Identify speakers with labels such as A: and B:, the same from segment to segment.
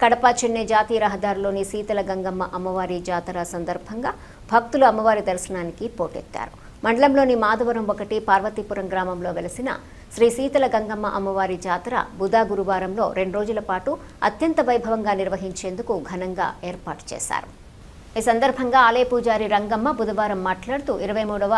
A: కడప చెన్నై జాతీయ రహదారిలోని శీతల గంగమ్మ అమ్మవారి జాతర సందర్భంగా భక్తులు అమ్మవారి దర్శనానికి పోటెత్తారు. మండలంలోని మాధవరం 1 పార్వతీపురం గ్రామంలో వెలసిన శ్రీ శీతల గంగమ్మ అమ్మవారి జాతర బుధ గురువారంలో 2 రోజుల పాటు అత్యంత వైభవంగా నిర్వహించేందుకు ఘనంగా ఏర్పాటు చేశారు. ఈ సందర్భంగా ఆలయ పూజారి రంగమ్మ బుధవారం మాట్లాడుతూ 23వ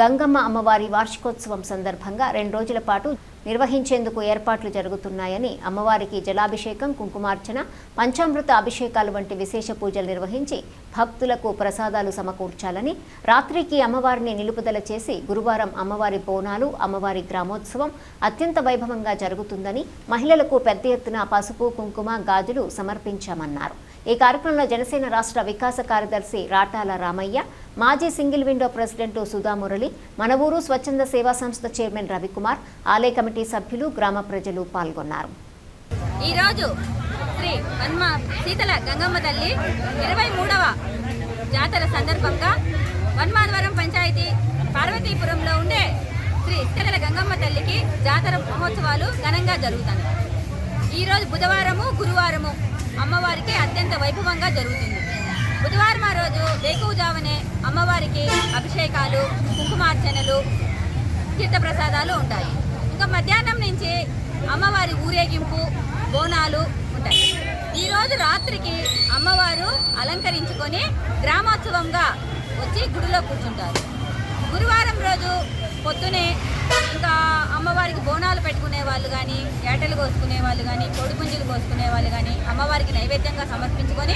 A: గంగమ్మ అమ్మవారి వార్షికోత్సవం సందర్భంగా 2 రోజుల పాటు నిర్వహించేందుకు ఏర్పాట్లు జరుగుతున్నాయని, అమ్మవారికి జలాభిషేకం, కుంకుమార్చన, పంచామృత అభిషేకాలు వంటి విశేష పూజలు నిర్వహించి భక్తులకు ప్రసాదాలు సమకూర్చాలని, రాత్రికి అమ్మవారిని నిలుపుదల చేసి గురువారం అమ్మవారి బోనాలు, అమ్మవారి గ్రామోత్సవం అత్యంత వైభవంగా జరుగుతుందని, మహిళలకు పెద్ద ఎత్తున పసుపు, కుంకుమ, గాజులు సమర్పించామన్నారు. ఈ కార్యక్రమంలో జనసేన రాష్ట్ర వికాస కార్యదర్శి రాటాల రామయ్య, మాజీ సింగిల్ విండో ప్రెసిడెంట్ సుధామురళి, మనవూరు స్వచ్ఛంద సేవా సంస్థ చైర్మన్ రవికుమార్, ఆలయ కమిటీ సభ్యులు, గ్రామ ప్రజలు పాల్గొన్నారు.
B: ఈరోజు శ్రీ శీతల గంగమ్మ తల్లి 23వ జాతర సందర్భంగా వన్మాధవరం పంచాయతీ పార్వతీపురంలో ఉండే శ్రీ శీతల గంగమ్మ తల్లికి జాతర మహోత్సవాలు ఘనంగా జరుగుతాయి. ఈరోజు బుధవారము, గురువారము అమ్మవారికి అత్యంత వైభవంగా జరుగుతుంది. బుధవారం రోజు వేకువజామునే అమ్మవారికి అభిషేకాలు, కుంకుమార్చనలు, తీర్థప్రసాదాలు ఉంటాయి. ఇంకా మధ్యాహ్నం నుంచి అమ్మవారి ఊరేగింపు, బోనాలు ఉంటాయి. ఈరోజు రాత్రికి అమ్మవారు అలంకరించుకొని గ్రామోత్సవంగా వచ్చి గుడిలో కూర్చుంటారు. గురువారం రోజు పొద్దునే ఇంకా అమ్మవారికి బోనాలు పెట్టుకునే వాళ్ళు కానీ, ఏటలు కోసుకునే వాళ్ళు కానీ, కోడిపుంజులు కోసుకునే వాళ్ళు కానీ అమ్మవారికి నైవేద్యంగా సమర్పించుకొని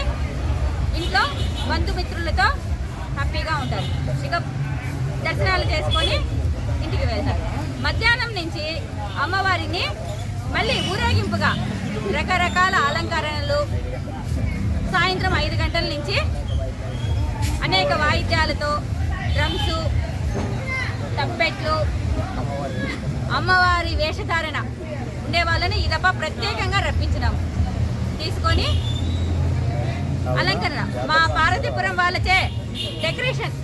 B: ఇంట్లో బంధుమిత్రులతో హ్యాపీగా ఉంటారు. ఇక దర్శనాలు చేసుకొని ఇంటికి వెళ్తారు. మధ్యాహ్నం నుంచి అమ్మవారిని మళ్ళీ ఊరేగింపుగా రకరకాల అలంకరణలు, సాయంత్రం 5 గంటల నుంచి అనేక వాయిద్యాలతో, డ్రమ్స్, తప్పెట్లు, అమ్మవారి వేషధారణ ఉండే వాళ్ళని ఈ దఫా ప్రత్యేకంగా రప్పించినాము. తీసుకొని అలంకరణ మా పార్వతీపురం వాళ్ళచే డెకరేషన్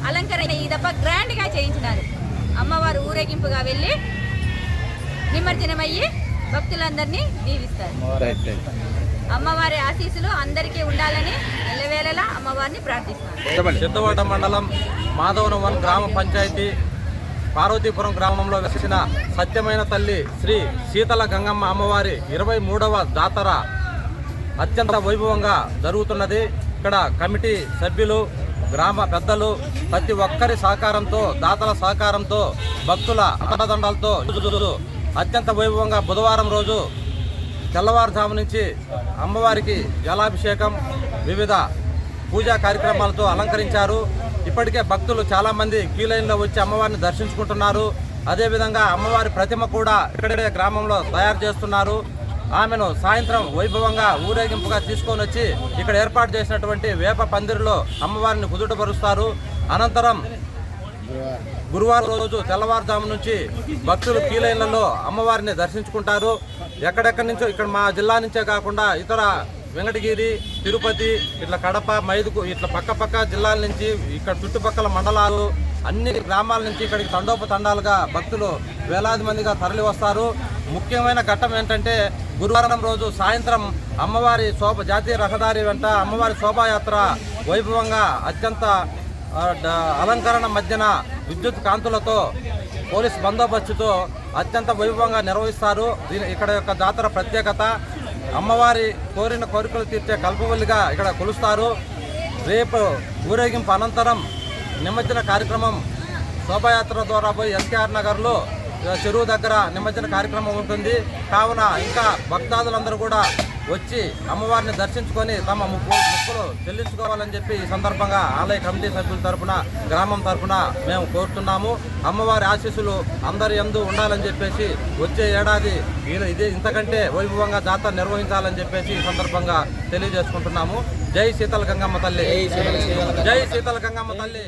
B: అలంకరణ ఈ దఫా గ్రాండ్గా చేయించినారు. అమ్మవారు ఊరేగింపుగా వెళ్ళి నిమజ్జనమయ్యి భక్తులందరినీ దీవిస్తారు. అమ్మవారి ఆశీస్సులు అందరికీ ఉండాలని ఎల్లవేళలా అమ్మవారిని ప్రార్థిస్తారు.
C: సిద్ధవట మండలం మాధవరం 1 గ్రామ పంచాయతీ పార్వతీపురం గ్రామంలో వెలిసిన సత్యమైన తల్లి శ్రీ శీతల గంగమ్మ అమ్మవారి 23వ జాతర అత్యంత వైభవంగా జరుగుతున్నది. ఇక్కడ కమిటీ సభ్యులు, గ్రామ పెద్దలు ప్రతి ఒక్కరి సహకారంతో, దాతల సహకారంతో, భక్తుల అన్నదండలతో అత్యంత వైభవంగా బుధవారం రోజు తెల్లవారుజాము నుంచి అమ్మవారికి జలాభిషేకం, వివిధ పూజా కార్యక్రమాలతో అలంకరించారు. ఇప్పటికే భక్తులు చాలామంది క్యూ లైన్లో వచ్చి అమ్మవారిని దర్శించుకుంటున్నారు. అదేవిధంగా అమ్మవారి ప్రతిమ కూడా ఇక్కడే గ్రామంలో తయారు చేస్తున్నారు. ఆమెను సాయంత్రం వైభవంగా ఊరేగింపుగా తీసుకొని వచ్చి ఇక్కడ ఏర్పాటు చేసినటువంటి వేప పందిరిలో అమ్మవారిని కుదుటపరుస్తారు. అనంతరం గురువారం రోజు తెల్లవారుజాము నుంచి భక్తులు క్యూ లైన్లలో అమ్మవారిని దర్శించుకుంటారు. ఎక్కడెక్కడి నుంచో, ఇక్కడ మా జిల్లా నుంచే కాకుండా ఇతర వెంకటగిరి, తిరుపతి, ఇట్లా కడప, మైదుకు, ఇట్లా పక్క జిల్లాల నుంచి, ఇక్కడ చుట్టుపక్కల మండలాలు, అన్ని గ్రామాల నుంచి ఇక్కడికి తండోపతండాలుగా భక్తులు వేలాది మందిగా తరలి వస్తారు. ముఖ్యమైన ఘట్టం ఏంటంటే గురువారం రోజు సాయంత్రం అమ్మవారి జాతీయ రహదారి వెంట అమ్మవారి శోభాయాత్ర వైభవంగా అత్యంత అలంకరణ మధ్యన విద్యుత్ కాంతులతో, పోలీస్ బందోబస్తుతో అత్యంత వైభవంగా నిర్వహిస్తారు. ఇక్కడ యొక్క జాతర ప్రత్యేకత, అమ్మవారి కోరిన కోరికలు తీర్చే కల్పవల్లిగా ఇక్కడ కొలుస్తారు. రేపు ఊరేగింపు అనంతరం నిమజ్జన కార్యక్రమం శోభాయాత్ర ద్వారా పోయి ఎన్టీఆర్ నగర్లో చెరువు దగ్గర నిమజ్జన కార్యక్రమం ఉంటుంది. కావున ఇంకా భక్తాదులందరూ కూడా వచ్చి అమ్మవారిని దర్శించుకొని తమ మొక్కులు చెల్లించుకోవాలని చెప్పి ఈ సందర్భంగా ఆలయ కమిటీ సభ్యుల తరఫున, గ్రామం తరఫున మేము కోరుతున్నాము. అమ్మవారి ఆశీస్సులు అందరి యందు ఉండాలని చెప్పేసి వచ్చే ఏడాది ఇంతకంటే వైభవంగా జాతర నిర్వహించాలని చెప్పేసి ఈ సందర్భంగా తెలియజేసుకుంటున్నాము. జై శీతల గంగమ్మ తల్లి, జై శీతల గంగమ్మ తల్లి.